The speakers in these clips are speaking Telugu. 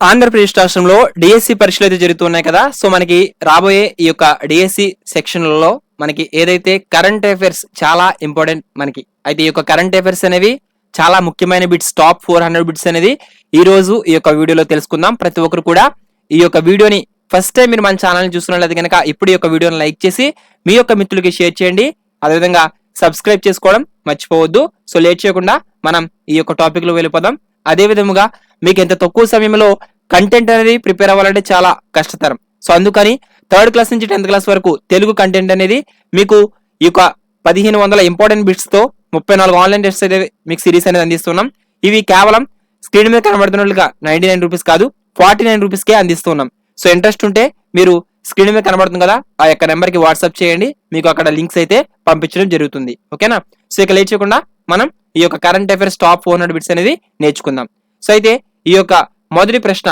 ఆంధ్రప్రదేశ్ రాష్ట్రంలో డిఎస్సి పరీక్షలు అయితే జరుగుతున్నాయి కదా. సో మనకి రాబోయే ఈ యొక్క డిఎస్సి సెక్షన్లలో మనకి ఏదైతే కరెంట్ అఫైర్స్ చాలా ఇంపార్టెంట్ మనకి. అయితే ఈ యొక్క కరెంట్ అఫైర్స్ అనేవి చాలా ముఖ్యమైన బిట్స్, టాప్ 400 బిట్స్ అనేది ఈ రోజు ఈ యొక్క వీడియోలో తెలుసుకుందాం. ప్రతి ఒక్కరు కూడా ఈ యొక్క వీడియోని ఫస్ట్ టైం మీరు మన ఛానల్ని చూస్తున్నట్లయితే కనుక ఇప్పుడు ఈ యొక్క వీడియోని లైక్ చేసి మీ యొక్క మిత్రులకి షేర్ చేయండి. అదేవిధంగా సబ్స్క్రైబ్ చేసుకోవడం మర్చిపోవద్దు. సో లేట్ చేయకుండా మనం ఈ యొక్క టాపిక్ లో వెళ్ళిపోదాం. అదే విధముగా మీకు ఎంత తక్కువ సమయంలో కంటెంట్ అనేది ప్రిపేర్ అవ్వాలంటే చాలా కష్టతరం. సో అందుకని 3rd క్లాస్ నుంచి 10th క్లాస్ వరకు తెలుగు కంటెంట్ అనేది మీకు ఈ యొక్క 1500 ఇంపార్టెంట్ బిట్స్ తో 34 ఆన్లైన్ టెస్ట్ అయితే మీకు సిరీస్ అనేది అందిస్తున్నాం. ఇవి కేవలం స్క్రీన్ మీద కనబడుతున్నట్లుగా 99 రూపీస్ కాదు, 49 రూపీస్కే అందిస్తున్నాం. సో ఇంట్రెస్ట్ ఉంటే మీరు స్క్రీన్ మీద కనబడుతుంది కదా, ఆ యొక్క నెంబర్కి వాట్సాప్ చేయండి, మీకు అక్కడ లింక్స్ అయితే పంపించడం జరుగుతుంది. ఓకేనా? సో ఇక లేట్ చేయకుండా మనం ఈ యొక్క కరెంట్ అఫైర్స్ టాప్ 400 బిట్స్ అనేది నేర్చుకుందాం. సో అయితే ఈ యొక్క మొదటి ప్రశ్న,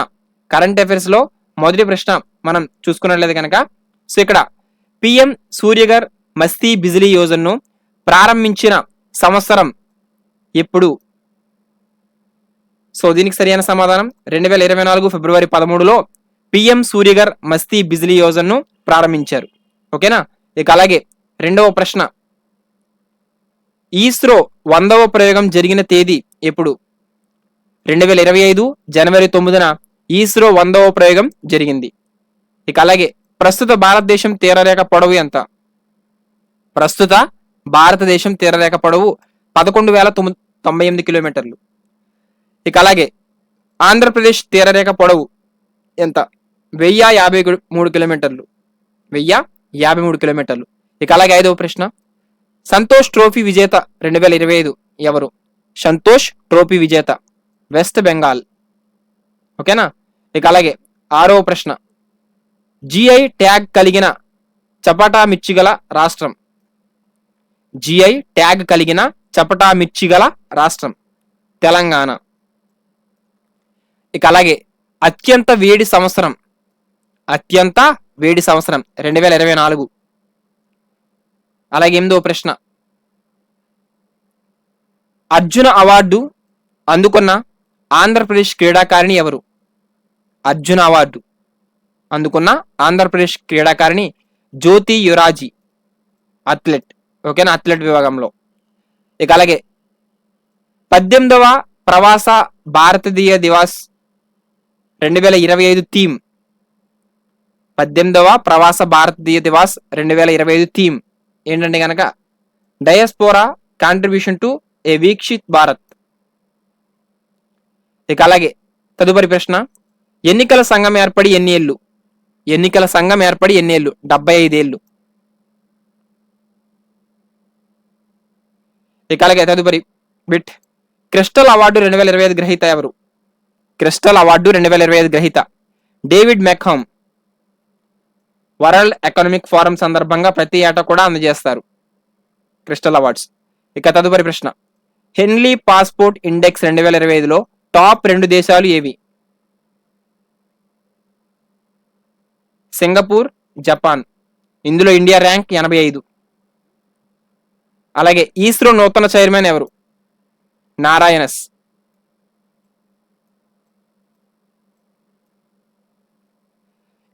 కరెంట్ అఫైర్స్ లో మొదటి ప్రశ్న మనం చూసుకున్నట్లయితే కనుక, సో ఇక్కడ పిఎం సూర్యగర్ మస్తీ బిజిలీ యోజనను ప్రారంభించిన సంవత్సరం ఎప్పుడు? సో దీనికి సరైన సమాధానం 2024 ఫిబ్రవరి 13లో పిఎం సూర్యగర్ మస్తీ బిజిలీ యోజనను ప్రారంభించారు. ఓకేనా? ఇక అలాగే రెండవ ప్రశ్న, ఇస్రో 100వ ప్రయోగం జరిగిన తేదీ ఎప్పుడు? 2025 జనవరి 9న ఇస్రో 100వ ప్రయోగం జరిగింది. ఇక అలాగే ప్రస్తుత భారతదేశం తీరరేఖ పొడవు ఎంత? ప్రస్తుత భారతదేశం తీరరేఖ పొడవు 11,098 కిలోమీటర్లు. ఇక అలాగే ఆంధ్రప్రదేశ్ తీరరేఖ పొడవు ఎంత? 1053 కిలోమీటర్లు. 1053 కిలోమీటర్లు. ఇక అలాగే ఐదవ ప్రశ్న, సంతోష్ ట్రోఫీ విజేత 2025 ఎవరు? సంతోష్ ట్రోఫీ విజేత వెస్ట్ బెంగాల్. ఓకేనా? ఇక అలాగే ఆరవ ప్రశ్న, జిఐ ట్యాగ్ కలిగిన చపటా మిర్చి గల రాష్ట్రం? జిఐ ట్యాగ్ కలిగిన చపటా మిర్చి గల రాష్ట్రం తెలంగాణ. ఇక అలాగే అత్యంత వేడి సంవత్సరం, అత్యంత వేడి సంవత్సరం 2024. అలాగే 8వ ప్రశ్న, అర్జున అవార్డు అందుకున్న ఆంధ్రప్రదేశ్ క్రీడాకారిణి ఎవరు? అర్జున అవార్డు అందుకున్న ఆంధ్రప్రదేశ్ క్రీడాకారిణి జ్యోతి యురాజీ, అథ్లెట్. ఓకేనా? అథ్లెట్ విభాగంలో. ఇక అలాగే 18వ ప్రవాస భారతీయ దివాస్ 2025 థీమ్. 18వ ప్రవాస భారతీయ దివాస్ 2025 థీమ్ ఏంటంటే కనుక డయాస్పోరా కాంట్రిబ్యూషన్ టు ఏ వీక్షిత్ భారత్. ఇక అలాగే తదుపరి ప్రశ్న, ఎన్నికల సంఘం ఏర్పడి ఎన్ని ఏళ్ళు? ఎన్నికల సంఘం ఏర్పడి ఎన్ని ఏళ్ళు? 75 ఏళ్ళు. ఇక అలాగే తదుపరి బిట్, క్రిస్టల్ అవార్డు 2025 గ్రహీత ఎవరు? క్రిస్టల్ అవార్డు 2025 గ్రహీత డేవిడ్ మెక్హామ్. వరల్డ్ ఎకనామిక్ ఫోరం సందర్భంగా ప్రతి ఏటా కూడా అందజేస్తారు క్రిస్టల్ అవార్డ్స్. ఇక తదుపరి ప్రశ్న, హెన్లీ పాస్పోర్ట్ ఇండెక్స్ 2025లో టాప్ 2 దేశాలు ఏవి? Singapore, Japan. ఇందులో ఇండియా ర్యాంక్ 85. అలాగే ఇస్రో నూతన చైర్మన్ ఎవరు? నారాయణస్.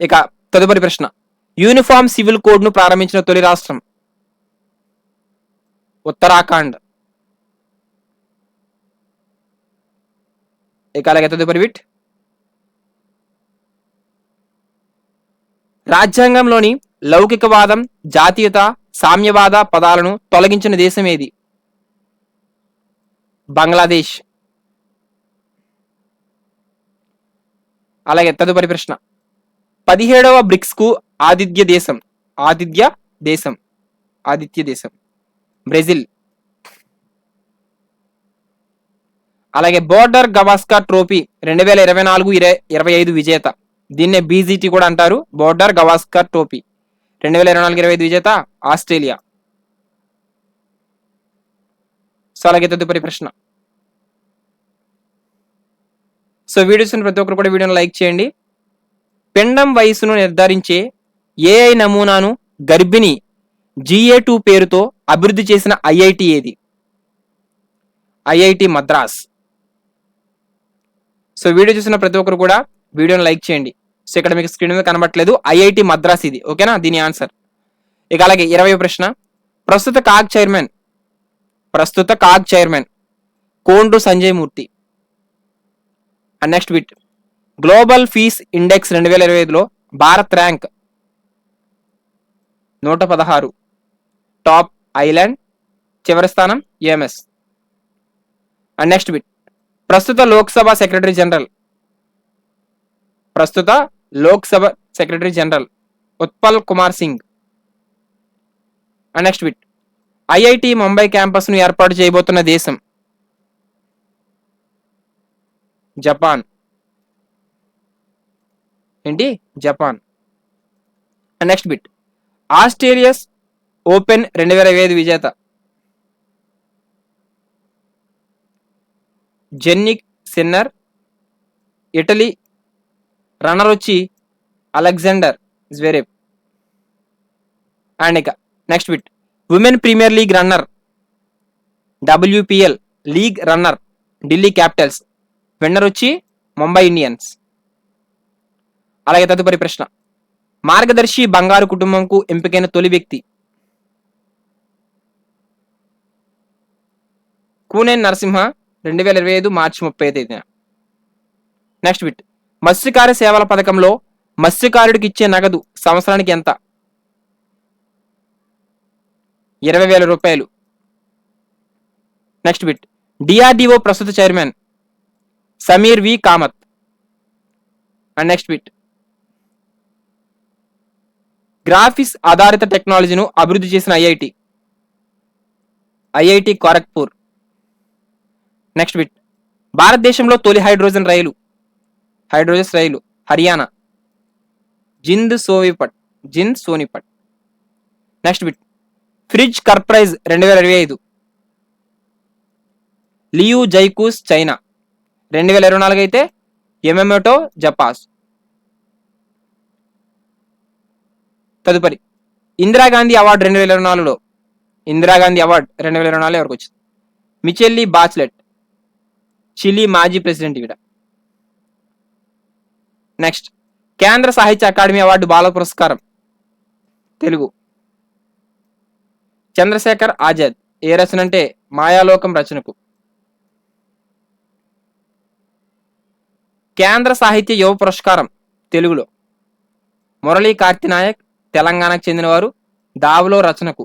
ఇక తదుపరి ప్రశ్న, యూనిఫామ్ సివిల్ కోడ్ ను ప్రారంభించిన తొలి రాష్ట్రం? ఉత్తరాఖండ్. ఇక అలాగే తదుపరి బిట్, రాజ్యాంగంలోని లౌకికవాదం, జాతీయత, సామ్యవాద పదాలను తొలగించిన దేశం ఏది? బంగ్లాదేశ్. అలాగే తదుపరి ప్రశ్న, 17వ బ్రిక్స్ కు ఆతిథ్య దేశం? ఆతిథ్య దేశం బ్రెజిల్. అలాగే బోర్డర్ గవాస్కర్ ట్రోఫీ 2024-25 విజేత? దీన్నే బీజీటీ కూడా అంటారు, బోర్డర్ గవాస్కర్ ట్రోఫీ 2024-25 విజేత ఆస్ట్రేలియా. సో అలాగే తదుపరి ప్రశ్న, సో వీడియోస్ ప్రతి ఒక్కరు కూడా వీడియోని లైక్ చేయండి. పిండం వయసును నిర్ధారించే ఏఐ నమూనాను గర్భిణి GA2 పేరుతో అభివృద్ధి చేసిన ఐఐటి ఏది? ఐఐటి మద్రాస్. సో వీడియో చూసిన ప్రతి ఒక్కరు కూడా వీడియోని లైక్ చేయండి. సో ఇక్కడ మీకు స్క్రీన్ మీద కనబట్లేదు, ఐఐటి మద్రాస్ ఇది. ఓకేనా, దీని ఆన్సర్. ఇక అలాగే 20వ ప్రశ్న, ప్రస్తుత CAG chairman Kondru Sanjay Murthy. And next bit, global peace index 2025లో భారత్ ర్యాంక్ 116, టాప్ ఐలాండ్, చివరి స్థానం యుఎంఎస్. అండ్ నెక్స్ట్ బిట్, ప్రస్తుత Lok Sabha secretary general Utpal Kumar Singh. And next bit, IIT Mumbai campus ను ఏర్పాటు చేయబోతున్న దేశం Japan. Japan. And next bit, Australian open 2025 విజేత జెన్నిక్ సిన్నర్. ఇటలీ రన్నర్ వచ్చి అలెగ్జాండర్ జ్వెరేవ్. అండ్ ఇక next bit, women premier league runner, WPL league runner Delhi Capitals, winner వచ్చి ముంబై ఇండియన్స్. అలాగే తదుపరి ప్రశ్న, మార్గదర్శి బంగారు కుటుంబంకు ఎంపికైన తొలి వ్యక్తి కూనేన్ నరసింహ, 2025 మార్చి 30న. నెక్స్ట్ బిట్, మత్స్యకార సేవల పథకంలో మత్స్యకారుడికి ఇచ్చే నగదు సంవత్సరానికి ఎంత? 20,000 రూపాయలు. నెక్స్ట్ బిట్, డిఆర్డిఓ ప్రస్తుత chairman Samir V Kamat. And next bit, graphics ఆధారిత టెక్నాలజీను అభివృద్ధి చేసిన ఐఐటి ఖరగ్పూర్. నెక్స్ట్ బిట్, భారతదేశంలో తొలి హైడ్రోజన్ రైలు Haryana Jind Sonipat. Next bit, Pritzker prize 2025 Liu Jiakun China, 2024 అయితే యమమోటో జపాన్. తదుపరి, ఇందిరాగాంధీ అవార్డు 2024లో ఎవరికి వచ్చింది? మిచెల్లీ బాచ్లెట్, చిలీ మాజీ ప్రెసిడెంట్ ఈవిడ. నెక్స్ట్, కేంద్ర సాహిత్య అకాడమీ అవార్డు బాల పురస్కారం తెలుగు చంద్రశేఖర్ ఆజాద్. ఏ రచన అంటే మాయాలోకం రచనకు. కేంద్ర సాహిత్య యువ పురస్కారం తెలుగులో మురళీ కార్తినాయక్, తెలంగాణకు చెందినవారు, దావలో రచనకు.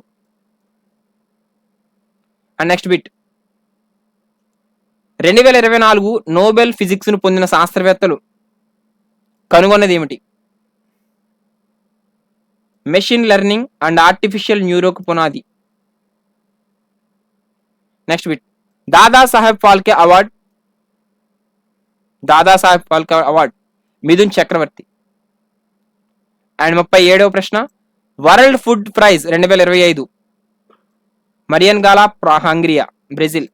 And next bit, 2024 Nobel physics ను పొందిన శాస్త్రవేత్తలు కనుగొన్నది ఏమిటి? మెషిన్ లెర్నింగ్ అండ్ ఆర్టిఫిషియల్ న్యూరోకు పునాది. Next bit, Dadasaheb Phalke award Mithun Chakraborty. And 37వ ప్రశ్న, world food prize 2025 Mariangela, Hungria, Brazil.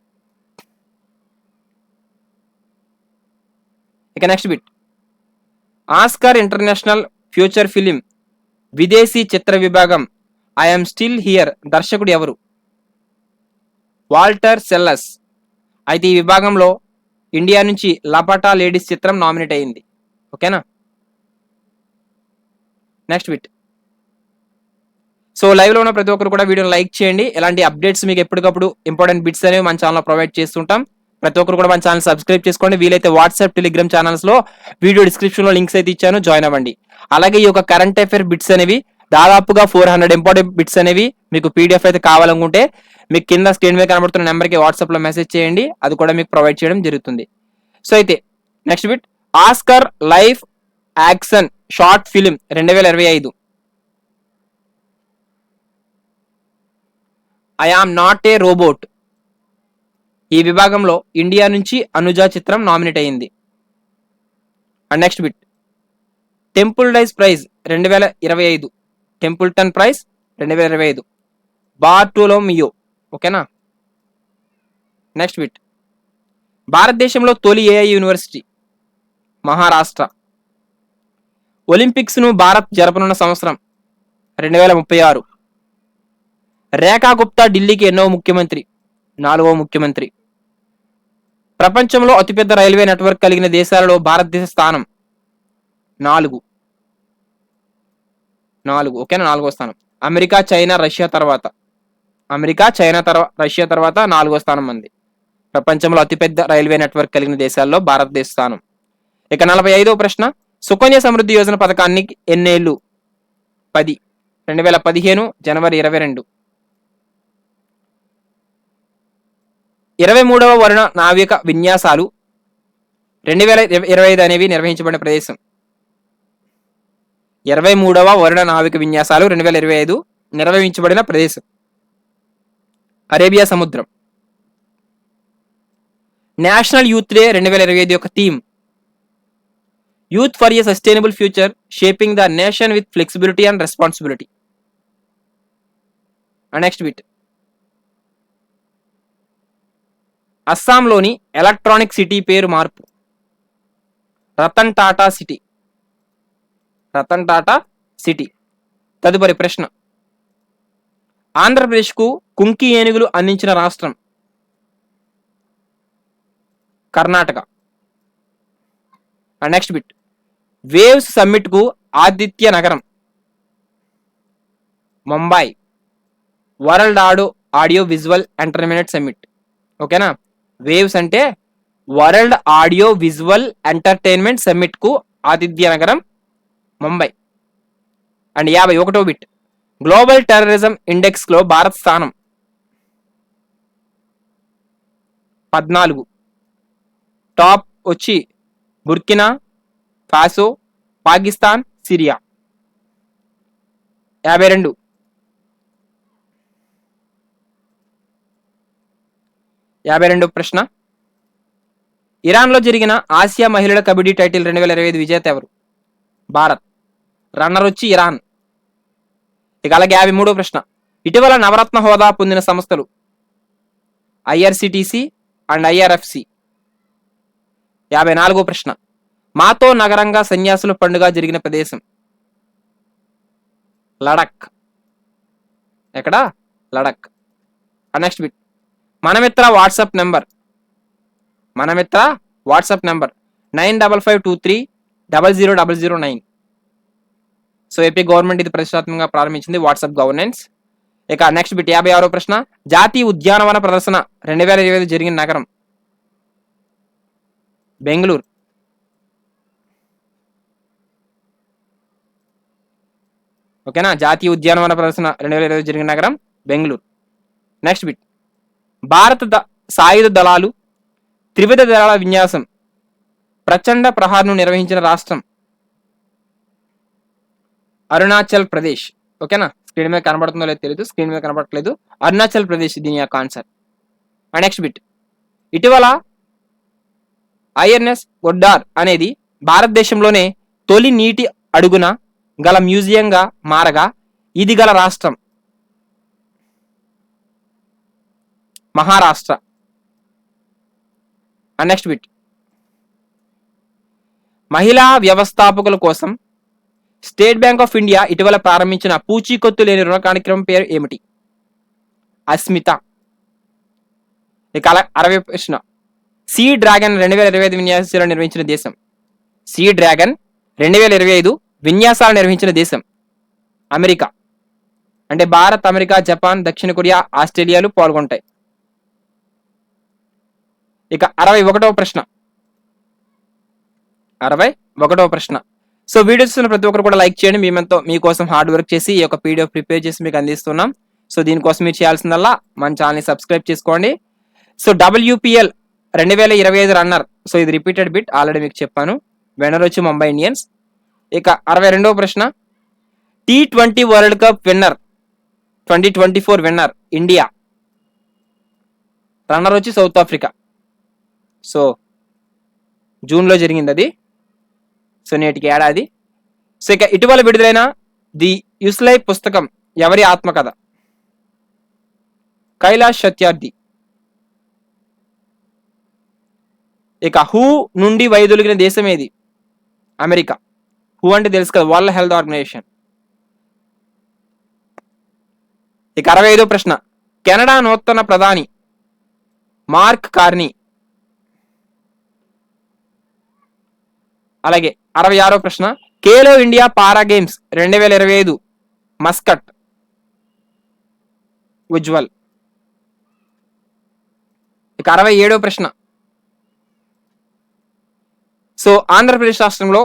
ఇక next bit, Oscar international feature film విదేశీ చిత్ర విభాగం ఐఎమ్ స్టిల్ హియర్ దర్శకుడు ఎవరు? Walter Salles. అయితే ఈ విభాగంలో ఇండియా నుంచి లపాటా లేడీస్ చిత్రం నామినేట్ అయింది. ఓకేనా. నెక్స్ట్ బిట్, సో లైవ్ లో ఉన్న ప్రతి ఒక్కరు కూడా వీడియోని లైక్ చేయండి. ఇలాంటి అప్డేట్స్ మీకు ఎప్పటికప్పుడు ఇంపార్టెంట్ బిట్స్ అనేవి మన ఛానల్లో ప్రొవైడ్ చేస్తుంటాం. ప్రతి ఒక్కరు కూడా మన ఛానల్ సబ్స్క్రైబ్ చేసుకోండి. వీలైతే వాట్సాప్, టెలిగ్రామ్ ఛానల్స్ లో వీడియో డిస్క్రిప్షన్ లో లింక్స్ అయితే ఇచ్చాను, జాయిన్ అవ్వండి. అలాగే ఈ యొక్క కరెంట్ అఫైర్ బిట్స్ అనేవి దాదాపుగా 400 ఇంపార్టెంట్ బిట్స్ అనేవి మీకు పీడిఎఫ్ అయితే కావాలనుకుంటే మీకు కింద స్క్రీన్ మీద కనబడుతున్న నెంబర్కి వాట్సాప్ లో మెసేజ్ చేయండి, అది కూడా మీకు ప్రొవైడ్ చేయడం జరుగుతుంది. సో అయితే next bit, Oscar live action short film 2025 I am not a robot. ఈ విభాగంలో ఇండియా నుంచి అనుజా చిత్రం నామినేట్ అయింది. And next bit, Templeton prize 2025 Bartolomeo. ఓకేనా. నెక్స్ట్ బిట్, భారతదేశంలో తొలి ఏఐ యూనివర్సిటీ మహారాష్ట్ర. ఒలింపిక్స్ ను భారత్ జరపనున్న సంవత్సరం 2036. రేఖా గుప్తా ఢిల్లీకి ఎన్నో ముఖ్యమంత్రి? 4వ ముఖ్యమంత్రి. ప్రపంచంలో అతిపెద్ద రైల్వే నెట్వర్క్ కలిగిన దేశాలలో భారతదేశ స్థానం 4 ఓకేనా, 4వ స్థానం. అమెరికా, చైనా, రష్యా తర్వాత రష్యా తర్వాత 4వ స్థానం మంది. ప్రపంచంలో అతిపెద్ద రైల్వే నెట్వర్క్ కలిగిన దేశాల్లో భారతదేశ స్థానం. ఇక 45వ ప్రశ్న, సుకన్య సమృద్ధి యోజన పథకానికి ఎన్నేళ్లు? 10. 2015 జనవరి 22. 23వ వరుణ నావిక విన్యాసాలు 2025 అనేవి నిర్వహించబడిన ప్రదేశం. 23వ వరుణ నావిక విన్యాసాలు 2025 నిర్వహించబడిన ప్రదేశం అరేబియా సముద్రం. నేషనల్ యూత్ డే 2025 యొక్క theme youth for a sustainable future shaping the nation with flexibility and responsibility. Next bit, అస్సాంలోని ఎలక్ట్రానిక్ సిటీ పేరు మార్పు. రతన్ టాటా సిటీ. తదుపరి ప్రశ్న, ఆంధ్రప్రదేశ్కు కుంకి ఏనుగులు అందించిన రాష్ట్రం? Karnataka. Next bit, waves summit కు ఆతిథ్య నగరం? Mumbai. World audio visual entertainment summit. ఓకేనా, వేవ్స్ అంటే world audio visual entertainment summit కు ఆతిథ్య నగరం ముంబై. అండ్ 51వ బిట్, గ్లోబల్ టెర్రరిజం ఇండెక్స్ లో భారత్ స్థానం? 14. టాప్ వచ్చి బుర్కినా ఫాసో, పాకిస్తాన్, సిరియా. 52వ ప్రశ్న, ఇరాన్లో జరిగిన ఆసియా మహిళల కబడ్డీ టైటిల్ 2025 విజేత ఎవరు? భారత్. రన్నర్ వచ్చి ఇరాన్. ఇక అలాగే 53వ ప్రశ్న, ఇటీవల నవరత్న హోదా పొందిన సంస్థలు? IRCTC and IRFC. 54వ ప్రశ్న, మాతో నగరంగా సన్యాసుల పండుగ జరిగిన ప్రదేశం? లడక్. ఎక్కడ? Ladakh. Next bit, Mana Mitra WhatsApp number 9552300009. So AP government ఇది ప్రతిష్టాత్మకంగా ప్రారంభించింది వాట్సాప్ గవర్నెన్స్. ఇక నెక్స్ట్ బిట్, 56వ ప్రశ్న, జాతీయ ఉద్యానవన ప్రదర్శన 2025 జరిగిన నగరం? బెంగళూరు. ఓకేనా, జాతీయ ఉద్యానవన ప్రదర్శన 2025 జరిగిన నగరం బెంగళూరు. నెక్స్ట్ బిట్, భారత సాయుధ దళాలు త్రివిధ దళాల విన్యాసం ప్రచండ ప్రహార్ను నిర్వహించిన రాష్ట్రం? అరుణాచల్ ప్రదేశ్. ఓకేనా, స్క్రీన్ మీద కనబడుతుందో లేదో తెలియదు, స్క్రీన్ మీద కనబడట్లేదు. అరుణాచల్ ప్రదేశ్ దీని యొక్క ఆన్సర్. నెక్స్ట్ బిట్, ఇటీవల INS గొడ్డార్ అనేది భారతదేశంలోనే తొలి నీటి అడుగున గల మ్యూజియంగా మారగా ఇది గల రాష్ట్రం? మహారాష్ట్ర. నెక్స్ట్ బిట్, మహిళా వ్యవస్థాపకుల కోసం స్టేట్ బ్యాంక్ ఆఫ్ ఇండియా ఇటీవల ప్రారంభించిన పూచీకత్తు లేని రుణ కార్యక్రమం పేరు ఏమిటి? అస్మిత. ఇక 60వ ప్రశ్న, సీ డ్రాగన్ 2025 విన్యాసాలు నిర్వహించిన దేశం? సీ డ్రాగన్ 2025 విన్యాసాలు నిర్వహించిన దేశం? అమెరికా. అంటే భారత్, అమెరికా, జపాన్, దక్షిణ కొరియా, ఆస్ట్రేలియాలు పాల్గొంటాయి. ఇక 61వ ప్రశ్న. సో వీడియో చూస్తున్న ప్రతి ఒక్కరు కూడా లైక్ చేయండి. మీకోసం హార్డ్ వర్క్ చేసి ఈ యొక్క PDF ప్రిపేర్ చేసి మీకు అందిస్తున్నాం. సో దీనికోసం మీరు చేయాల్సిందల్లా మన ఛానల్ని సబ్స్క్రైబ్ చేసుకోండి. So WPL 2025 runner. సో ఇది రిపీటెడ్ బిట్, ఆల్రెడీ మీకు చెప్పాను. విన్నర్ వచ్చి ముంబై ఇండియన్స్. ఇక 62వ ప్రశ్న, T20 world cup winner 2024 winner India. Runner వచ్చి సౌత్ ఆఫ్రికా. సో జూన్లో జరిగింది అది. సో నేటికి ఏడాది. సో ఇక ఇటీవల విడుదలైన ది యుస్లై పుస్తకం ఎవరి ఆత్మకథ? కైలాష్ సత్యార్థి. ఇక హూ నుండి వైదొలిగిన దేశం ఏది? అమెరికా. హూ అంటే తెలుసు కదా, వరల్డ్ హెల్త్ ఆర్గనైజేషన్. ఇక 65వ ప్రశ్న, కెనడా నూతన ప్రధాని మార్క్ కార్నీ. అలాగే 66వ ప్రశ్న, ఖేలో ఇండియా పారా గేమ్స్ 2025 మస్కట్ ఉజ్వల్. ఇక 67వ ప్రశ్న. సో ఆంధ్రప్రదేశ్ రాష్ట్రంలో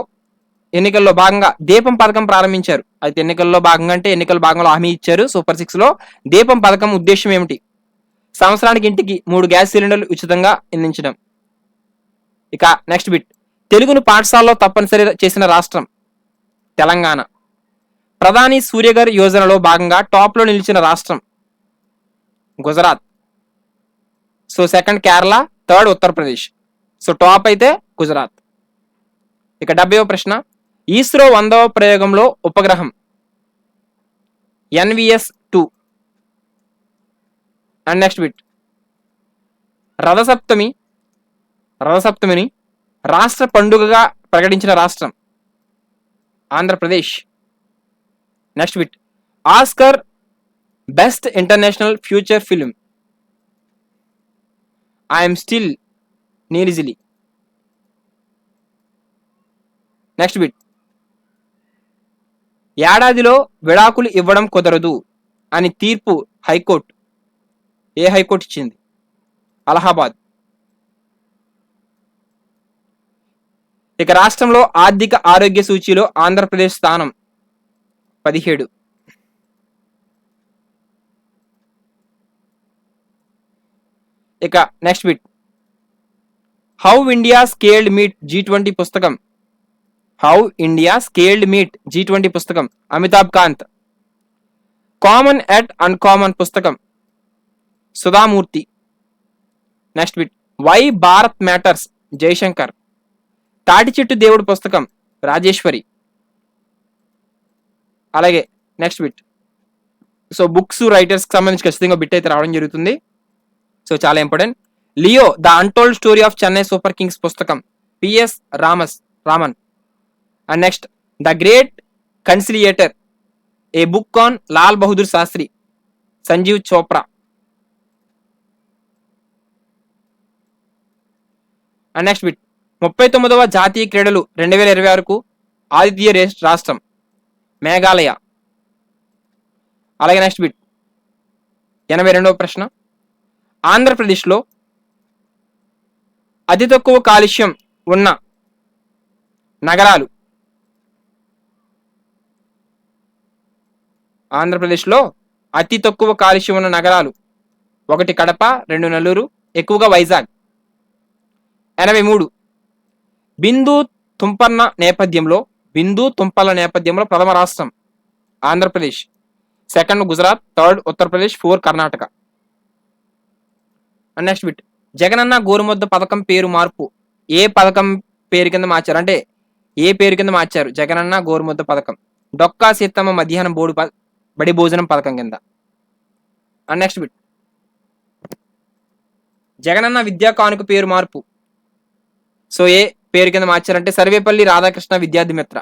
ఎన్నికల్లో భాగంగా దీపం పథకం ప్రారంభించారు. అయితే ఎన్నికల్లో భాగంగా అంటే ఎన్నికల భాగంలో హామీ ఇచ్చారు. సూపర్ 6 లో దీపం పథకం ఉద్దేశం ఏమిటి? సంవత్సరానికి ఇంటికి 3 గ్యాస్ సిలిండర్లు ఉచితంగా అందించడం. ఇక నెక్స్ట్ బిట్. తెలుగును పాఠశాలలో తప్పనిసరి చేసిన రాష్ట్రం తెలంగాణ. ప్రధాని సూర్యఘర్ యోజనలో భాగంగా టాప్ లో నిలిచిన రాష్ట్రం Gujarat. So second Kerala, third Uttar Pradesh. So top అయితే గుజరాత్. ఇక 70వ ప్రశ్న. ఇస్రో 100వ ప్రయోగంలో ఉపగ్రహం NVS-2. And next bit. రథసప్తమిని రాష్ట్ర పండుగగా ప్రకటించిన రాష్ట్రం Andhra Pradesh. Next bit. Oscar best international feature film I'm still నీరిజిలి. Next bit. ఏడాదిలో విడాకులు ఇవ్వడం కుదరదు అని తీర్పు హైకోర్టు. ఏ హైకోర్టు ఇచ్చింది? అలహాబాద్. ఇక రాష్ట్రంలో ఆర్థిక ఆరోగ్య సూచీలో ఆంధ్రప్రదేశ్ స్థానం 17. ఇక next bit. How India scaled meet G20 పుస్తకం. How India scaled meet G20 పుస్తకం Amitabh Kant. Common at uncommon పుస్తకం Sudha Murty. Next bit. Why Bharat matters Jaishankar. తాటి చెట్టు దేవుడు పుస్తకం రాజేశ్వరి. అలాగే next bit. So books writers కి సంబంధించి ఖచ్చితంగా బిట్ అయితే రావడం జరుగుతుంది. సో చాలా important. Leo the untold story of Chennai super kings పుస్తకం PS Raman. And next the great conciliator a book on Lal Bahadur Shastri Sanjeev Chopra. And next bit. 39వ జాతీయ క్రీడలు 2026కు ఆతిథ్య రాష్ట్రం మేఘాలయ. అలాగే నెక్స్ట్ బిట్. 82వ ప్రశ్న. ఆంధ్రప్రదేశ్లో అతి తక్కువ కాలుష్యం ఉన్న నగరాలు. ఆంధ్రప్రదేశ్లో అతి తక్కువ కాలుష్యం ఉన్న నగరాలు 1 కడప, 2 నెల్లూరు, ఎక్కువగా వైజాగ్. 83. బిందు తుంపర్ల నేపథ్యంలో ప్రథమ రాష్ట్రం Andhra Pradesh. Second Gujarat, third Uttar Pradesh, 4 Karnataka. And next bit. Jagananna Gorumudda పథకం పేరు మార్పు ఏ పథకం పేరు కింద మార్చారు? అంటే ఏ పేరు కింద మార్చారు జగనన్న గోరుముద్ద పథకం? డొక్కా సీతమ్మ మధ్యాహ్నం బడి భోజనం పథకం కింద. And next bit. Jagananna Vidya కానుక పేరు మార్పు సో ఏ పేరు కింద మార్చారంటే సర్వేపల్లి రాధాకృష్ణ విద్యార్థి మిత్ర.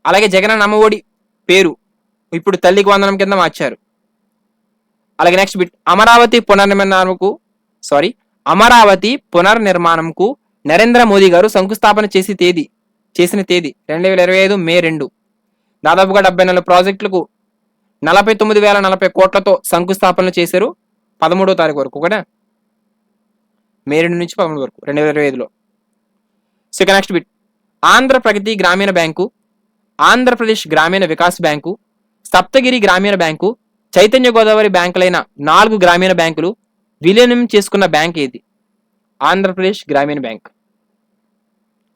అలాగే జగనన్న అమ్మఒడి పేరు ఇప్పుడు తల్లికి వందనం కింద మార్చారు. అలాగే నెక్స్ట్ బిట్. అమరావతి పునర్నిర్మాణంకు నరేంద్ర మోదీ గారు శంకుస్థాపన చేసిన తేదీ 2025 మే 2. దాదాపుగా 74 ప్రాజెక్టులకు 49,040 కోట్లతో శంకుస్థాపనలు చేశారు 13వ తారీఖు వరకు. ఒకటే మే 2 నుంచి 13 వరకు 2025లో. So next bit. Andhra Pragathi Grameena bank, Andhra Pradesh గ్రామీణ వికాస్ బ్యాంకు, సప్తగిరి గ్రామీణ బ్యాంకు, చైతన్య గోదావరి బ్యాంకులైన 4 గ్రామీణ బ్యాంకులు విలీనం చేసుకున్న బ్యాంక్ ఏది? ఆంధ్రప్రదేశ్ గ్రామీణ bank.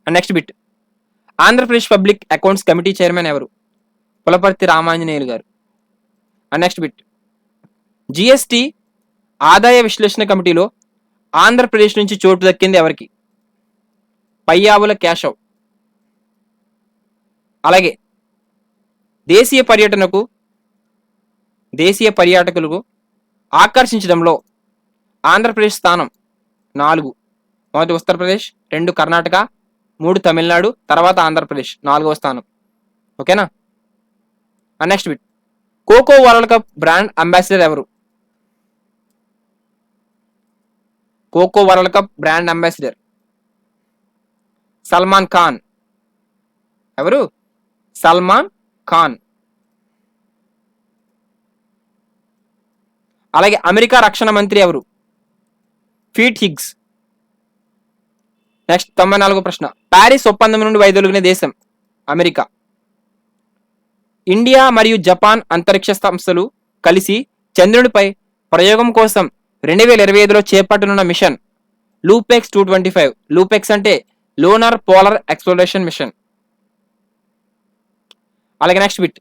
Next bit. Andhra Pradesh public accounts committee chairman ఎవరు? పులపర్తి రామాంజనేయులు గారు. Next bit. GST ఆదాయ విశ్లేషణ కమిటీలో ఆంధ్రప్రదేశ్ నుంచి చోటు దక్కింది ఎవరికి? పయ్యావుల కేశవ్. అలాగే దేశీయ పర్యాటకులకు ఆకర్షించడంలో ఆంధ్రప్రదేశ్ స్థానం 4. మొదటి ఉత్తరప్రదేశ్, 2 కర్ణాటక, 3 తమిళనాడు, తర్వాత ఆంధ్రప్రదేశ్ 4వ స్థానం. ఓకేనా? Next bit. Kho kho world cup brand ambassador ఎవరు? Kho kho world cup brand ambassador Salman Khan. ఎవరు? సల్మాన్ ఖాన్. అలాగే అమెరికా రక్షణ మంత్రి ఎవరు? Pete Higgs. నెక్స్ట్ 94 ప్రశ్న. ప్యారిస్ ఒప్పందం నుండి వైదొలిగిన దేశం? అమెరికా. ఇండియా మరియు జపాన్ అంతరిక్ష సంస్థలు కలిసి చంద్రుడిపై ప్రయోగం కోసం 2025లో చేపట్టనున్న మిషన్ లూపెక్స్ 225. లూపెక్స్ అంటే లోనర్ పోలార్ ఎక్స్ప్లోరేషన్ మిషన్. అలాగే నెక్స్ట్ బిట్.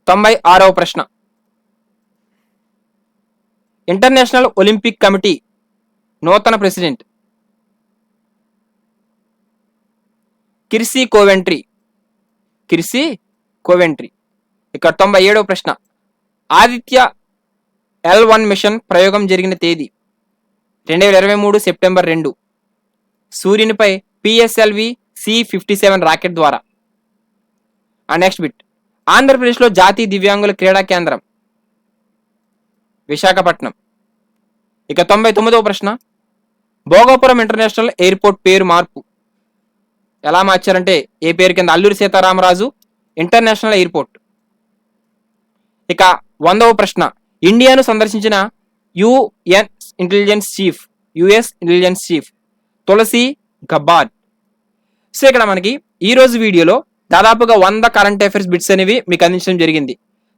తొంభై 96వ ప్రశ్న. ఇంటర్నేషనల్ ఒలింపిక్ కమిటీ నూతన ప్రెసిడెంట్? కిర్సీ కోవెంట్రీ. ఇక 97వ ప్రశ్న. ఆదిత్య L1 మిషన్ ప్రయోగం జరిగిన తేదీ? 2023 సెప్టెంబర్ 2. సూర్యునిపై PSLV C-57 రాకెట్ ద్వారా. Next bit. ఆంధ్రప్రదేశ్లో జాతీయ దివ్యాంగుల క్రీడా కేంద్రం? విశాఖపట్నం. ఇక 99వ ప్రశ్న. భోగాపురం ఇంటర్నేషనల్ ఎయిర్పోర్ట్ పేరు మార్పు ఎలా మార్చారంటే ఏ పేరు కింద? Alluri Sitaramaraju international airport. ఇక 100వ ప్రశ్న. ఇండియాను సందర్శించిన యుఎస్ ఇంటెలిజెన్స్ చీఫ్ తులసి గబ్బార్డ్. సో ఇక్కడ మనకి ఈ రోజు వీడియోలో దాదాపుగా 100 కరెంట్ అఫైర్స్ బిట్స్ అనేవి మీకు అందించడం జరిగింది.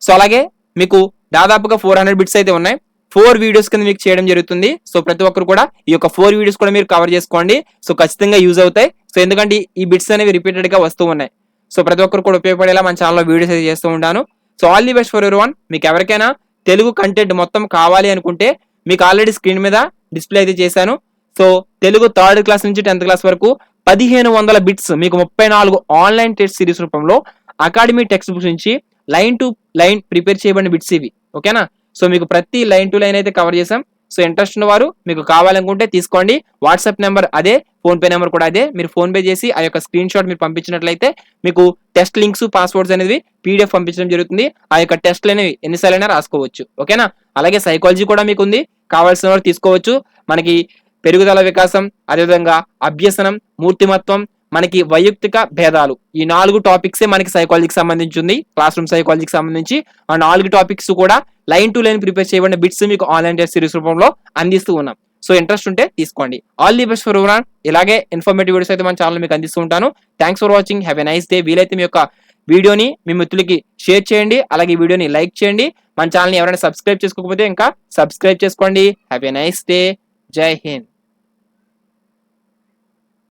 సో అలాగే మీకు దాదాపుగా 400 బిట్స్ అయితే ఉన్నాయి. 4 వీడియోస్ కింద మీకు చేయడం జరుగుతుంది. సో ప్రతి ఒక్కరు కూడా ఈ యొక్క 4 వీడియోస్ కూడా మీరు కవర్ చేసుకోండి. సో ఖచ్చితంగా యూజ్ అవుతాయి. సో ఎందుకంటే ఈ బిట్స్ అనేవి రిపీటెడ్ గా వస్తూ ఉన్నాయి. సో ప్రతి ఒక్కరు కూడా ఉపయోగపడేలా మన ఛానల్లో వీడియోస్ అయితే చేస్తూ ఉంటాను. So all the best for everyone. మీకు ఎవరికైనా తెలుగు కంటెంట్ మొత్తం కావాలి అనుకుంటే మీకు ఆల్రెడీ స్క్రీన్ మీద డిస్ప్లే అయితే చేశాను. సో తెలుగు 3rd క్లాస్ నుంచి 10th క్లాస్ వరకు 1500 బిట్స్ మీకు 34 ఆన్లైన్ టెస్ట్ సిరీస్ రూపంలో అకాడమీ టెక్స్ట్ బుక్స్ నుంచి లైన్ టు లైన్ ప్రిపేర్ చేయబడిన బిట్స్ ఇవి. ఓకేనా? సో మీకు ప్రతి లైన్ టు లైన్ అయితే కవర్ చేసాం. సో ఇంట్రెస్ట్ ఉన్న వారు మీకు కావాలనుకుంటే తీసుకోండి. వాట్సాప్ నెంబర్ అదే, ఫోన్ పే నెంబర్ కూడా అదే. మీరు ఫోన్ పే చేసి ఆ యొక్క స్క్రీన్ షాట్ మీరు పంపించినట్లయితే మీకు టెస్ట్ లింక్స్, పాస్వర్డ్స్ అనేది PDF పంపించడం జరుగుతుంది. ఆ యొక్క టెస్ట్లు అనేవి ఎన్నిసార్లైనా రాసుకోవచ్చు. ఓకేనా? అలాగే సైకాలజీ కూడా మీకు ఉంది, కావాల్సిన వారు తీసుకోవచ్చు. మనకి పెరుగుదల, వికాసం, అదేవిధంగా అభ్యసనం, మూర్తిమత్వం, మనకి వైయక్తిక భేదాలు, ఈ 4 టాపిక్సే మనకి సైకాలజీకి సంబంధించింది, క్లాస్ రూమ్ సైకాలజీకి సంబంధించి. ఆ 4 టాపిక్స్ కూడా లైన్ టు లైన్ ప్రిపేర్ చేయబడిన బిట్స్ మీకు ఆన్లైన్ టెస్ట్ సిరీస్ రూపంలో అందిస్తూ ఉన్నాం. సో ఇంట్రెస్ట్ ఉంటే తీసుకోండి. All the best for everyone. ఇలాగే ఇన్ఫర్మేటివ్ వీడియోస్ అయితే మన ఛానల్ మీకు అందిస్తూ ఉంటాను. Thanks for watching. Have a nice day. వీలైతే మీ యొక్క వీడియోని మీ మిత్రులకి షేర్ చేయండి. అలాగే ఈ వీడియోని లైక్ చేయండి. మన ఛానల్ని ఎవరైనా సబ్స్క్రైబ్ చేసుకోకపోతే ఇంకా సబ్స్క్రైబ్ చేసుకోండి. Have a nice day. జై హింద్.